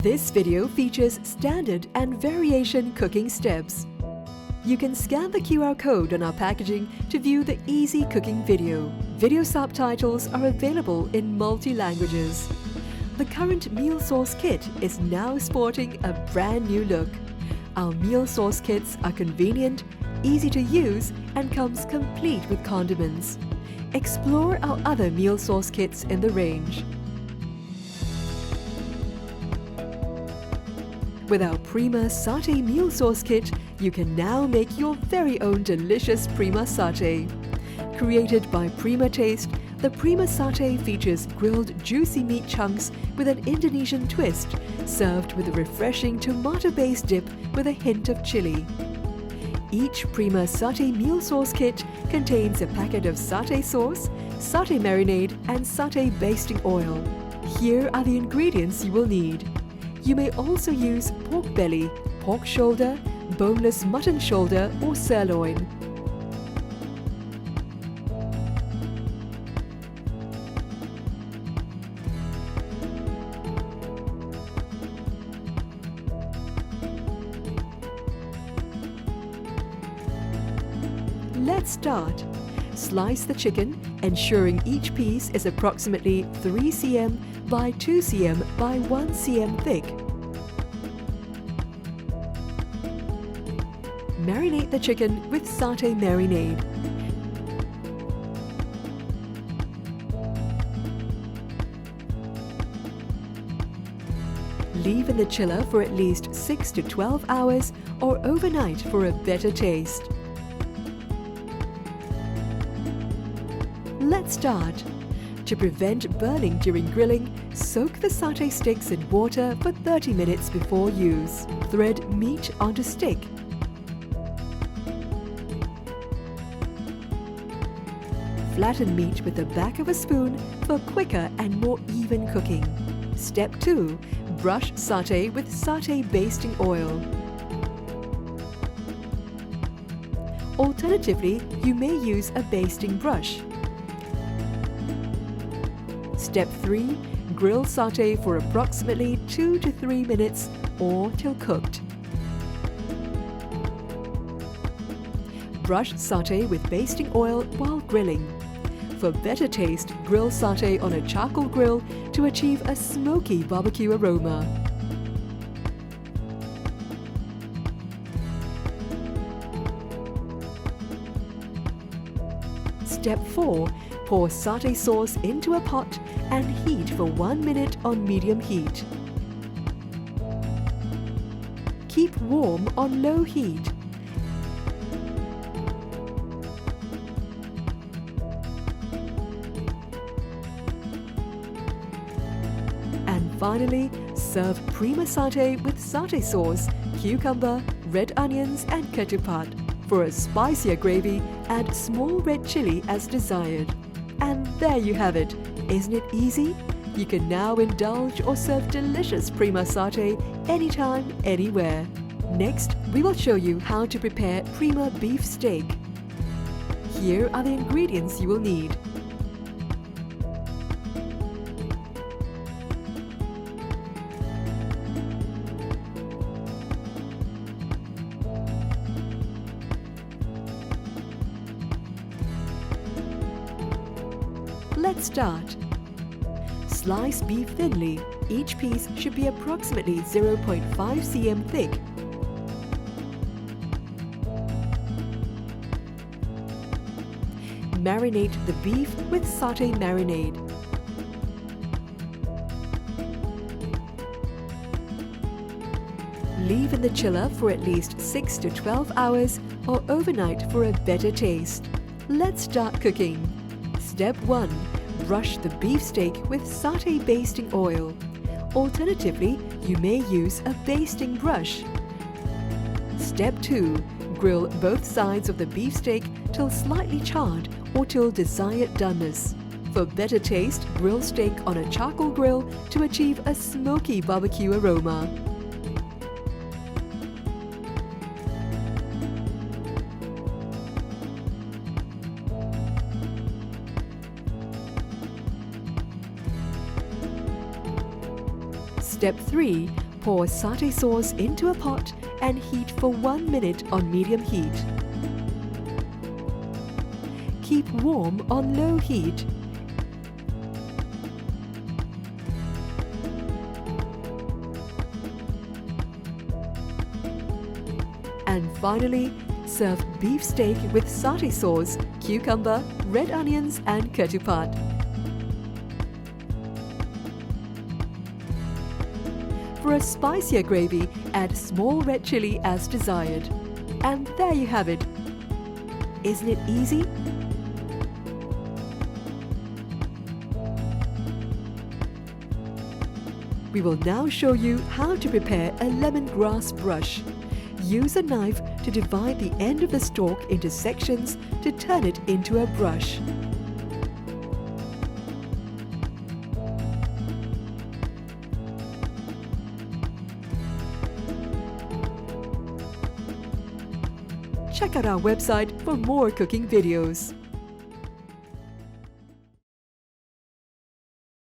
This video features standard and variation cooking steps. You can scan the QR code on our packaging to view the easy cooking video. Video subtitles are available in multi-languages. The current meal sauce kit is now sporting a brand new look. Our meal sauce kits are convenient, easy to use, and comes complete with condiments. Explore our other meal sauce kits in the range. With our Prima Satay meal sauce kit, you can now make your very own delicious Prima Satay. Created by Prima Taste, the Prima Satay features grilled juicy meat chunks with an Indonesian twist, served with a refreshing tomato-based dip with a hint of chili. Each Prima Satay meal sauce kit contains a packet of satay sauce, satay marinade, and satay basting oil. Here are the ingredients you will need. You may also use pork belly, pork shoulder, boneless mutton shoulder or sirloin. Let's start. Slice the chicken, ensuring each piece is approximately 3 cm by 2 cm by 1 cm thick. Marinate the chicken with satay marinade. Leave in the chiller for at least 6 to 12 hours or overnight for a better taste. Let's start. To prevent burning during grilling, soak the satay sticks in water for 30 minutes before use. Thread meat onto stick. Flatten meat with the back of a spoon for quicker and more even cooking. Step 2. Brush satay with satay basting oil. Alternatively, you may use a basting brush. Step 3. Grill satay for approximately 2 to 3 minutes or till cooked. Brush satay with basting oil while grilling. For better taste, grill satay on a charcoal grill to achieve a smoky barbecue aroma. Step 4. Pour satay sauce into a pot and heat for 1 minute on medium heat. Keep warm on low heat. And finally, serve Prima Satay with satay sauce, cucumber, red onions and ketupat. For a spicier gravy, add small red chili as desired. And there you have it. Isn't it easy? You can now indulge or serve delicious Prima Satay anytime, anywhere. Next, we will show you how to prepare Prima beef steak. Here are the ingredients you will need. Let's start. Slice beef thinly. Each piece should be approximately 0.5 cm thick. Marinate the beef with satay marinade. Leave in the chiller for at least 6 to 12 hours or overnight for a better taste. Let's start cooking. Step 1. Brush the beef steak with satay basting oil. Alternatively, you may use a basting brush. Step 2. Grill both sides of the beef steak till slightly charred or till desired doneness. For better taste, grill steak on a charcoal grill to achieve a smoky barbecue aroma. Step 3. Pour satay sauce into a pot and heat for 1 minute on medium heat. Keep warm on low heat. And finally, serve beef steak with satay sauce, cucumber, red onions and ketupat. For a spicier gravy, add small red chili as desired. And there you have it. Isn't it easy? We will now show you how to prepare a lemongrass brush. Use a knife to divide the end of the stalk into sections to turn it into a brush. Check out our website for more cooking videos.